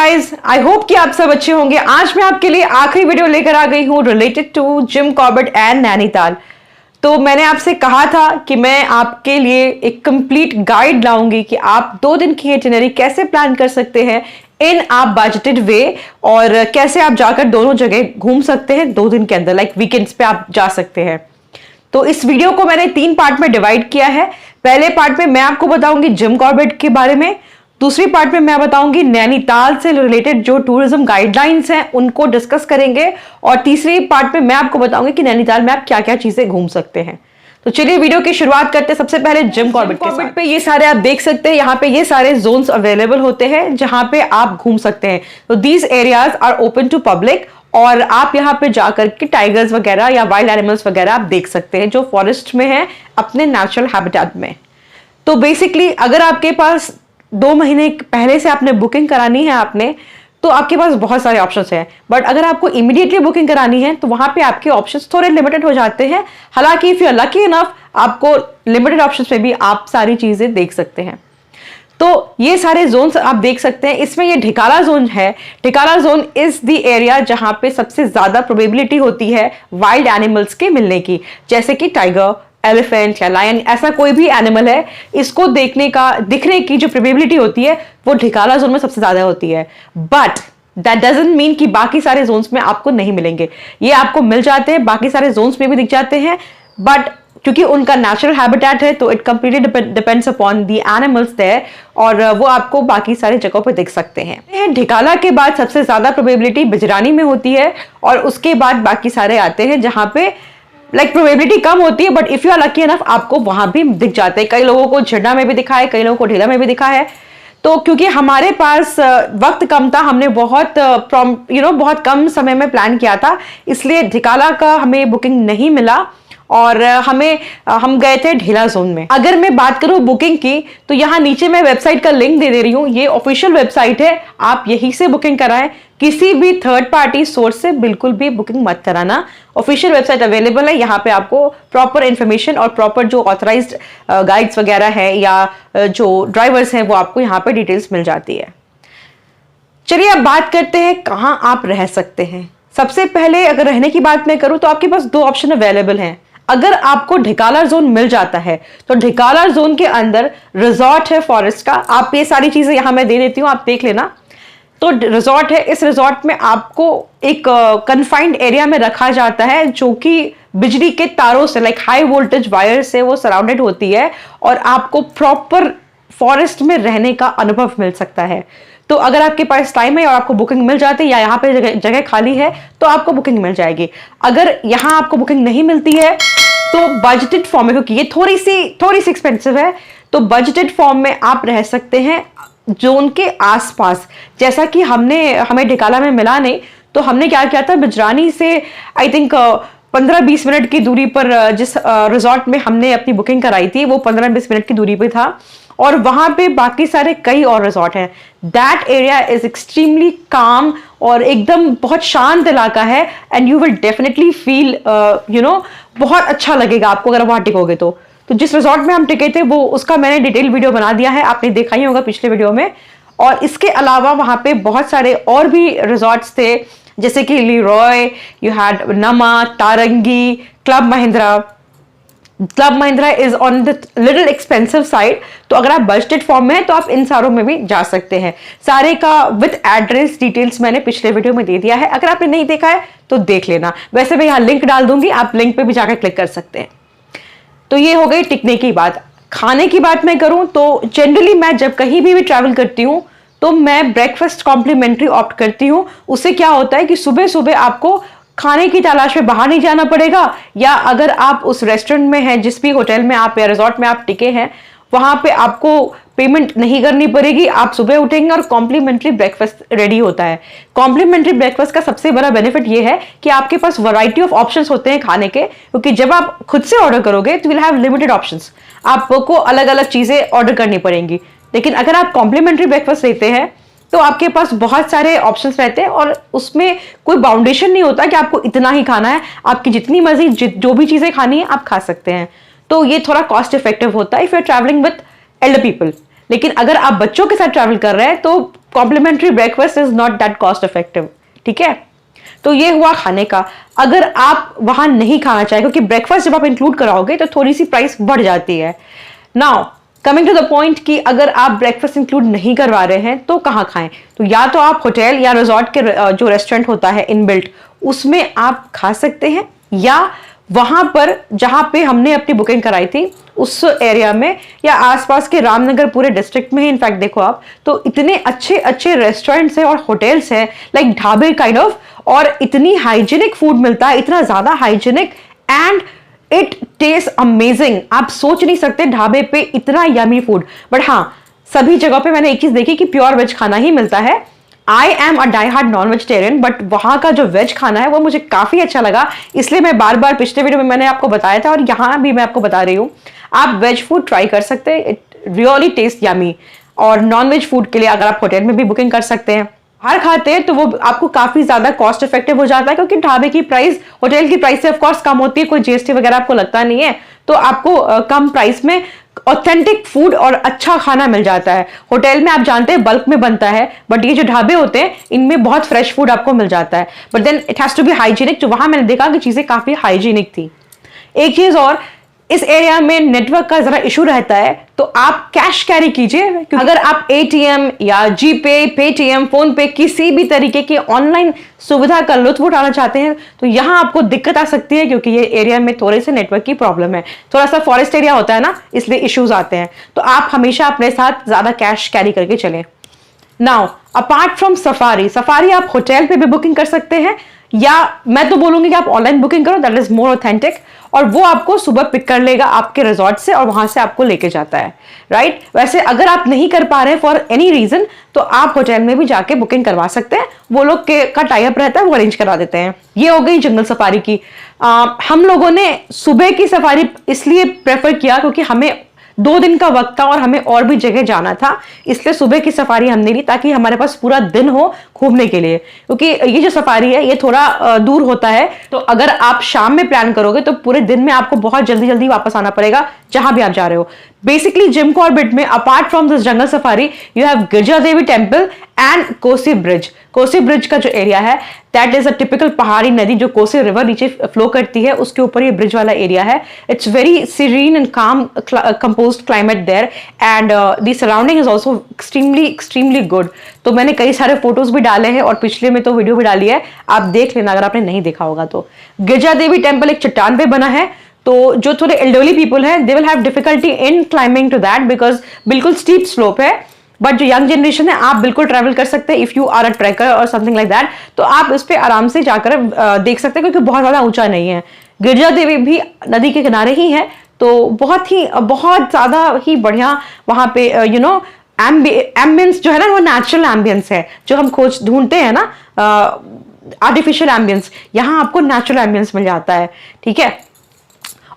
Guys, I hope कि आप सब अच्छे होंगे। आज मैं आपके लिए आखिरी वीडियो लेकर आ गई हूँ related to Jim Corbett and Nainital. तो मैंने आपसे कहा था कि मैं आपके लिए एक कंप्लीट गाइड लाऊंगी कि आप 2 दिन की इटिनरी कैसे प्लान कर सकते हैं इन आप बजटेड वे, और कैसे आप जाकर दोनों जगह घूम सकते हैं 2 दिन के अंदर, लाइक वीकेंड्स पे आप जा सकते हैं। तो इस वीडियो को मैंने 3 पार्ट में डिवाइड किया है। पहले पार्ट में मैं आपको बताऊंगी जिम कॉर्बेट के बारे में, दूसरी पार्ट में मैं बताऊंगी नैनीताल से रिलेटेड जो टूरिज्म गाइडलाइंस हैं उनको डिस्कस करेंगे, और तीसरी पार्ट में मैं आपको बताऊंगी कि नैनीताल में आप क्या क्या चीजें घूम सकते हैं। तो चलिए वीडियो की शुरुआत करते हैं सबसे पहले जिम कॉर्बेट पे। ये सारे आप देख सकते हैं, यहाँ पे ये सारे जोन्स अवेलेबल होते हैं जहां पे आप घूम सकते हैं। तो these areas are open to public, और आप यहाँ पे जाकर के टाइगर्स वगैरह या वाइल्ड एनिमल्स वगैरह आप देख सकते हैं जो फॉरेस्ट में है अपने नेचुरल हैबिटेट में। तो बेसिकली अगर आपके पास 2 महीने पहले से आपने बुकिंग करानी है तो आपके पास बहुत सारे ऑप्शंस हैं, बट अगर आपको इमीडिएटली बुकिंग करानी है तो वहां पे आपके ऑप्शंस थोड़े लिमिटेड हो जाते हैं। हालांकि if you are lucky enough, आपको लिमिटेड ऑप्शंस में भी आप सारी चीजें देख सकते हैं। तो ये सारे जोन्स आप देख सकते हैं। इसमें ये ढिकाला जोन है। Dhikala zone is the area जहां पे सबसे ज्यादा प्रोबेबिलिटी होती है वाइल्ड एनिमल्स के मिलने की, जैसे कि टाइगर, एलिफेंट या लायन, ऐसा कोई भी एनिमल है, इसको दिखने की जो प्रोबेबिलिटी होती है वो ढिकाला जोन में सबसे ज्यादा होती है। बट दैट डजंट मीन कि बाकी सारे जोन्स में आपको नहीं मिलेंगे। ये आपको मिल जाते हैं, बाकी सारे जोन्स में भी दिख जाते हैं, बट क्योंकि उनका नेचुरल हैबिटेट है तो it completely depends upon the animals there, और वो आपको बाकी सारी जगहों पे दिख सकते हैं। ढिकाला के बाद सबसे ज्यादा प्रोबेबिलिटी बिजरानी में होती है, और उसके बाद बाकी सारे आते हैं जहां पे प्रोबेबिलिटी कम होती है, but if you are lucky enough आपको वहां भी दिख जाते हैं। कई लोगों को झरना में भी दिखा है, कई लोगों को ढीला में भी दिखा है। तो क्योंकि हमारे पास वक्त कम था, हमने बहुत कम समय में प्लान किया था, इसलिए ढिकाला का हमें बुकिंग नहीं मिला, और हम गए थे ढीला जोन में। अगर मैं बात करूं बुकिंग की, तो यहाँ नीचे मैं वेबसाइट का लिंक दे रही हूँ। ये ऑफिशियल वेबसाइट है, आप यहीं से बुकिंग कराएं। किसी भी थर्ड पार्टी सोर्स से बिल्कुल भी बुकिंग मत कराना। ऑफिशियल वेबसाइट अवेलेबल है, यहाँ पे आपको प्रॉपर इंफॉर्मेशन और प्रॉपर जो ऑथराइज्ड गाइड्स वगैरह है या जो ड्राइवर्स हैं वो आपको यहाँ पे डिटेल्स मिल जाती है। चलिए अब बात करते हैं कहाँ आप रह सकते हैं। सबसे पहले अगर रहने की बात मैं करूँ तो आपके पास 2 ऑप्शन अवेलेबल हैं। अगर आपको ढिकाला जोन मिल जाता है तो ढिकाला जोन के अंदर रिजॉर्ट है फॉरेस्ट का। आप ये सारी चीजें यहां मैं दे देती हूं, आप देख लेना। तो रिजॉर्ट है, इस रिजॉर्ट में आपको एक कन्फाइंड एरिया में रखा जाता है जो कि बिजली के तारों से, लाइक हाई वोल्टेज वायर से वो सराउंडेड होती है, और आपको प्रॉपर फॉरेस्ट में रहने का अनुभव मिल सकता है। तो अगर आपके पास टाइम है और आपको बुकिंग मिल जाती है, या यहाँ पे जगह खाली है, तो आपको बुकिंग मिल जाएगी। अगर यहाँ आपको बुकिंग नहीं मिलती है तो बजटेड फॉर्म में, क्योंकि ये थोड़ी सी एक्सपेंसिव है, तो बजटेड फॉर्म में आप रह सकते हैं जोन के आसपास। जैसा कि हमें ढिकाला में मिला नहीं, तो हमने क्या किया था, बिजरानी से आई थिंक 15-20 मिनट की दूरी पर जिस रिजॉर्ट में हमने अपनी बुकिंग कराई थी वो 15-20 मिनट की दूरी पे था, और वहां पे बाकी सारे कई और रिजॉर्ट हैं। दैट एरिया इज एक्सट्रीमली काम, और एकदम बहुत शांत इलाका है, and you will definitely feel बहुत अच्छा लगेगा आपको अगर वहां टिकोगे तो। जिस रिजॉर्ट में हम टिके थे वो उसका मैंने डिटेल वीडियो बना दिया है, आपने देखा ही होगा पिछले वीडियो में। और इसके अलावा वहां पे बहुत सारे और भी रिजॉर्ट्स थे, जैसे कि लीरॉय, यू हैड नमा, तारंगी, club Mahindra. Club Mahindra is on the little expensive side, तो अगर आप बजटेड फॉर्म में हैं तो आप इन सारों में भी जा सकते हैं। सारे का विद एड्रेस डिटेल्स मैंने पिछले वीडियो में दे दिया है, अगर आपने नहीं देखा है तो देख लेना। वैसे मैं यहाँ लिंक डाल दूंगी, आप लिंक पे भी जाकर क्लिक कर सकते हैं। तो ये हो गई टिकने की बात। खाने की बात मैं करूं तो जनरली मैं जब कहीं भी ट्रैवल करती हूं तो मैं ब्रेकफास्ट कॉम्प्लीमेंट्री ऑप्ट करती हूं। उससे क्या होता है कि सुबह सुबह आपको खाने की तलाश में बाहर नहीं जाना पड़ेगा, या अगर आप उस रेस्टोरेंट में हैं, जिस भी होटल में आप या रिजॉर्ट में आप टिके हैं, वहां पे आपको पेमेंट नहीं करनी पड़ेगी। आप सुबह उठेंगे और कॉम्प्लीमेंट्री ब्रेकफास्ट रेडी होता है। कॉम्प्लीमेंट्री ब्रेकफास्ट का सबसे बड़ा बेनिफिट ये है कि आपके पास वैरायटी ऑफ ऑप्शंस होते हैं खाने के, क्योंकि जब आप खुद से ऑर्डर करोगे तो विल हैव लिमिटेड ऑप्शंस, आपको अलग अलग चीजें ऑर्डर करनी पड़ेंगी। लेकिन अगर आप कॉम्प्लीमेंट्री ब्रेकफास्ट लेते हैं तो आपके पास बहुत सारे ऑप्शंस रहते हैं, और उसमें कोई बाउंडेशन नहीं होता कि आपको इतना ही खाना है। आपकी जितनी मर्जी जो भी चीजें खानी है आप खा सकते हैं। तो ये थोड़ा कॉस्ट इफेक्टिव होता है if you are travelling with elder people. लेकिन अगर आप बच्चों के साथ ट्रैवल कर रहे हैं तो complimentary breakfast is not that cost effective, ठीक है। तो ये हुआ खाने का। अगर आप वहां नहीं खाना चाहे, क्योंकि ब्रेकफास्ट जब आप इंक्लूड कराओगे तो थोड़ी सी प्राइस बढ़ जाती है। Now coming to the point कि अगर आप ब्रेकफास्ट इंक्लूड नहीं करवा रहे हैं तो कहाँ खाएं, तो या तो आप होटल या रिजॉर्ट के जो रेस्टोरेंट होता है इनबिल्ट उसमें आप खा सकते हैं, या वहां पर जहां पे हमने अपनी बुकिंग कराई थी उस एरिया में या आसपास के रामनगर पूरे डिस्ट्रिक्ट में ही इनफैक्ट देखो आप तो इतने अच्छे अच्छे रेस्टोरेंट्स हैं और होटल्स हैं, लाइक ढाबे काइंड ऑफ, और इतनी हाइजीनिक फूड मिलता है, इतना ज्यादा hygienic and it taste amazing. आप सोच नहीं सकते ढाबे पे इतना यमी फूड। बट हाँ, सभी जगह पे मैंने एक चीज देखी कि प्योर वेज खाना ही मिलता है। I am a die hard non vegetarian, but वहां का जो वेज खाना है वो मुझे काफी अच्छा लगा, इसलिए मैं बार बार पिछले वीडियो में मैंने आपको बताया था और यहां भी मैं आपको बता रही हूँ, आप वेज फूड ट्राई कर सकते हैं, इट रियली टेस्ट यमी। और नॉन वेज फूड के लिए अगर आप होटल में भी बुकिंग कर सकते हैं, बाहर खाते हैं तो वो आपको काफी ज्यादा कॉस्ट इफेक्टिव हो जाता है, क्योंकि ढाबे की प्राइस होटल की प्राइस से ऑफ कोर्स कम होती है, कोई जीएसटी वगैरह आपको लगता नहीं है, तो आपको कम प्राइस में ऑथेंटिक फूड और अच्छा खाना मिल जाता है। होटल में आप जानते हैं बल्क में बनता है, बट ये जो ढाबे होते हैं इनमें बहुत फ्रेश फूड आपको मिल जाता है, but then it has to be hygienic. जो वहां मैंने देखा कि चीजें काफी हाइजीनिक थी। एक चीज और, इस एरिया में नेटवर्क का जरा इशू रहता है, तो आप कैश कैरी कीजिए, क्योंकि अगर आप एटीएम या जीपे, पेटीएम, फोन पे किसी भी तरीके की ऑनलाइन सुविधा का लुत्फ उठाना चाहते हैं तो यहां आपको दिक्कत आ सकती है, क्योंकि ये एरिया में थोड़े से नेटवर्क की प्रॉब्लम है, थोड़ा सा फॉरेस्ट एरिया होता है ना, इसलिए इश्यूज आते हैं। तो आप हमेशा अपने साथ ज्यादा कैश कैरी करके चलें। Now apart from safari, safari आप होटल पे भी बुकिंग कर सकते हैं, या मैं तो बोलूंगी कि आप ऑनलाइन बुकिंग करो, दैट इज मोर ऑथेंटिक, और वो आपको सुबह पिक कर लेगा आपके रिजॉर्ट से और वहां से आपको लेके जाता है, राइट। वैसे अगर आप नहीं कर पा रहे हैं फॉर एनी रीजन तो आप होटल में भी जाके बुकिंग करवा सकते हैं, वो लोग का टाई अप रहता है, वो अरेंज करा देते हैं। ये हो गई जंगल सफारी की। हम लोगों ने सुबह की सफारी इसलिए प्रेफर किया क्योंकि हमें 2 दिन का वक्त था और हमें और भी जगह जाना था, इसलिए सुबह की सफारी हमने ली ताकि हमारे पास पूरा दिन हो घूमने के लिए, क्योंकि ये जो सफारी है ये थोड़ा दूर होता है, तो अगर आप शाम में प्लान करोगे तो पूरे दिन में आपको बहुत जल्दी जल्दी वापस आना पड़ेगा जहां भी आप जा रहे हो। बेसिकली जिम कॉर्बेट में apart from this jungle safari you have Girija Devi temple and Kosi bridge. Kosi bridge का जो एरिया है दैट इज अ टिपिकल पहाड़ी नदी जो कोसी रिवर नीचे फ्लो करती है, उसके ऊपर ये ब्रिज वाला एरिया है। It's very serene and calm composed climate there, and the surrounding is also extremely good. तो मैंने कई सारे फोटोज भी डाले हैं और पिछले में तो वीडियो भी डाली है, आप देख लेना अगर आपने नहीं देखा होगा तो। गिरजा देवी टेम्पल एक चट्टान पे बना है, तो जो थोड़े एल्डरली पीपल हैं they will have difficulty in climbing to that because बिल्कुल स्टीप स्लोप है, बट जो यंग जनरेशन है आप बिल्कुल ट्रैवल कर सकते हैं। If you are a trekker और समथिंग लाइक दैट तो आप इस पे आराम से जाकर देख सकते हैं, क्योंकि बहुत ज्यादा ऊंचा नहीं है। गिरजा देवी भी नदी के किनारे ही है, तो बहुत ज्यादा ही बढ़िया वहां पे यू नो एम्बियंस जो है ना वो नेचुरल एम्बियंस है, जो हम ढूंढते हैं ना आर्टिफिशियल एम्बियंस, यहाँ आपको नेचुरल एम्बियंस मिल जाता है, ठीक है।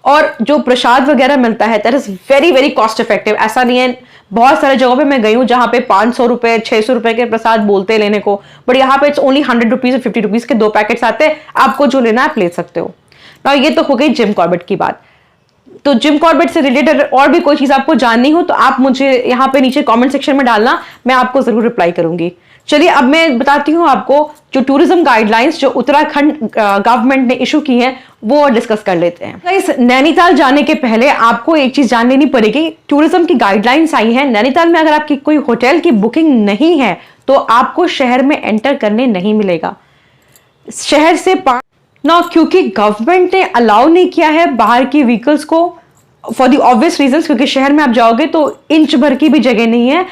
और जो प्रसाद वगैरह मिलता है that is very very cost effective. ऐसा नहीं है, बहुत सारे जगहों पे मैं गई हूँ जहां पे 500 रुपए 600 रुपए के प्रसाद बोलते हैं लेने को, बट यहाँ पे इट्स ओनली 100 रुपीज और 50 रुपीज के 2 पैकेट्स आते हैं, आपको जो लेना है आप ले सकते हो ना। ये तो हो गई जिम कॉर्बेट की बात। तो जिम कॉर्बेट से रिलेटेड और भी कोई चीज आपको जाननी हो तो आप मुझे यहाँ पे नीचे कमेंट सेक्शन में डालना, मैं आपको जरूर रिप्लाई करूंगी। चलिए अब मैं बताती हूँ आपको जो टूरिज्म गाइडलाइंस जो उत्तराखंड गवर्नमेंट ने इशू की हैं वो डिस्कस कर लेते हैं। इस नैनीताल जाने के पहले आपको एक चीज जान लेनी पड़ेगी, टूरिज्म की गाइडलाइंस आई है नैनीताल में, अगर आपकी कोई होटल की बुकिंग नहीं है तो आपको शहर में एंटर करने नहीं मिलेगा शहर से ना, क्योंकि गवर्नमेंट ने अलाउ नहीं किया है बाहर की व्हीकल्स को फॉर द ऑब्वियस रीजंस, क्योंकि शहर में आप जाओगे तो इंच भर की भी जगह नहीं है।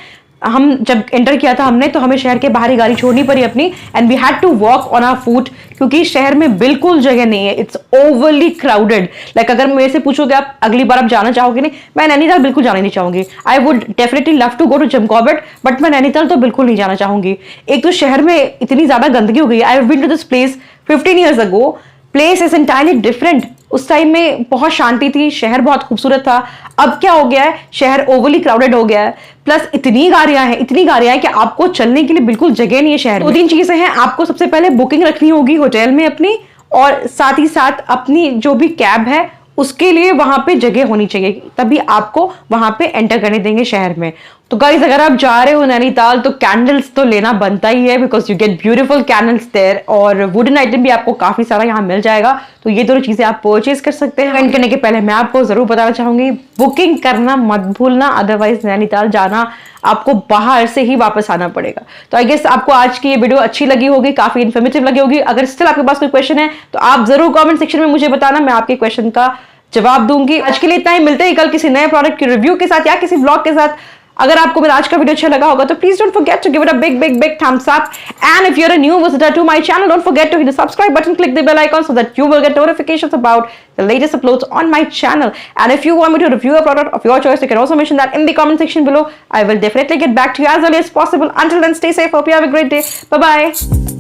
हम जब एंटर किया था हमने तो हमें शहर के बाहर ही गाड़ी छोड़नी पड़ी अपनी, and we had to walk on our foot, क्योंकि शहर में बिल्कुल जगह नहीं है, इट्स ओवरली क्राउडेड। लाइक अगर मेरे से पूछोगे आप अगली बार आप जाना चाहोगे नहीं, मैं नैनीताल बिल्कुल जाना नहीं चाहूंगी। I would definitely love to go to Jim Corbett, but मैं नैनीताल तो बिल्कुल नहीं जाना चाहूंगी। एक तो शहर में इतनी ज्यादा गंदगी हो गई। I have been to this place 15 years ago, place is entirely different. उस टाइम में बहुत शांति थी, शहर बहुत खूबसूरत था। अब क्या हो गया है, शहर ओवरली क्राउडेड हो गया है, प्लस इतनी गाड़ियां हैं कि आपको चलने के लिए बिल्कुल जगह नहीं है शहर में। 2-3 चीजें हैं, आपको सबसे पहले बुकिंग रखनी होगी होटल में अपनी, और साथ ही साथ अपनी जो भी कैब है उसके लिए वहां पे जगह होनी चाहिए, तभी आपको वहां पे एंटर करने देंगे शहर में। तो गाइस अगर आप जा रहे हो नैनीताल तो कैंडल्स तो लेना बनता ही है, because you get beautiful candles there, और वुडन आइटम भी आपको काफी सारा यहाँ मिल जाएगा। तो ये दोनों चीजें आप परचेज कर सकते हैं। एंड करने के पहले मैं आपको जरूर बताना चाहूंगी, बुकिंग करना मत भूलना, अदरवाइज नैनीताल जाना आपको बाहर से ही वापस आना पड़ेगा। तो आई गेस आपको आज की ये वीडियो अच्छी लगी होगी, काफी इन्फॉर्मेटिव लगी होगी। अगर स्टिल आपके पास कोई क्वेश्चन है तो आप जरूर कमेंट सेक्शन में मुझे बताना, मैं आपके क्वेश्चन का जवाब दूंगी। आज के लिए इतना ही, मिलते हैं कल किसी नए प्रोडक्ट के रिव्यू के साथ या किसी ब्लॉग के साथ। अगर आपको मेरा आज का वीडियो अच्छा लगा होगा तो please don't forget to give it a big thumbs up, and if you are a new visitor to my channel don't forget to hit the subscribe button, click the bell icon so that you will get notifications about the latest uploads on my channel. And if you want me to review a product of your choice, you can also mention that in the comment section below. I will definitely get back to you as early as possible. Until then, stay safe. Hope you have a great day. Bye bye.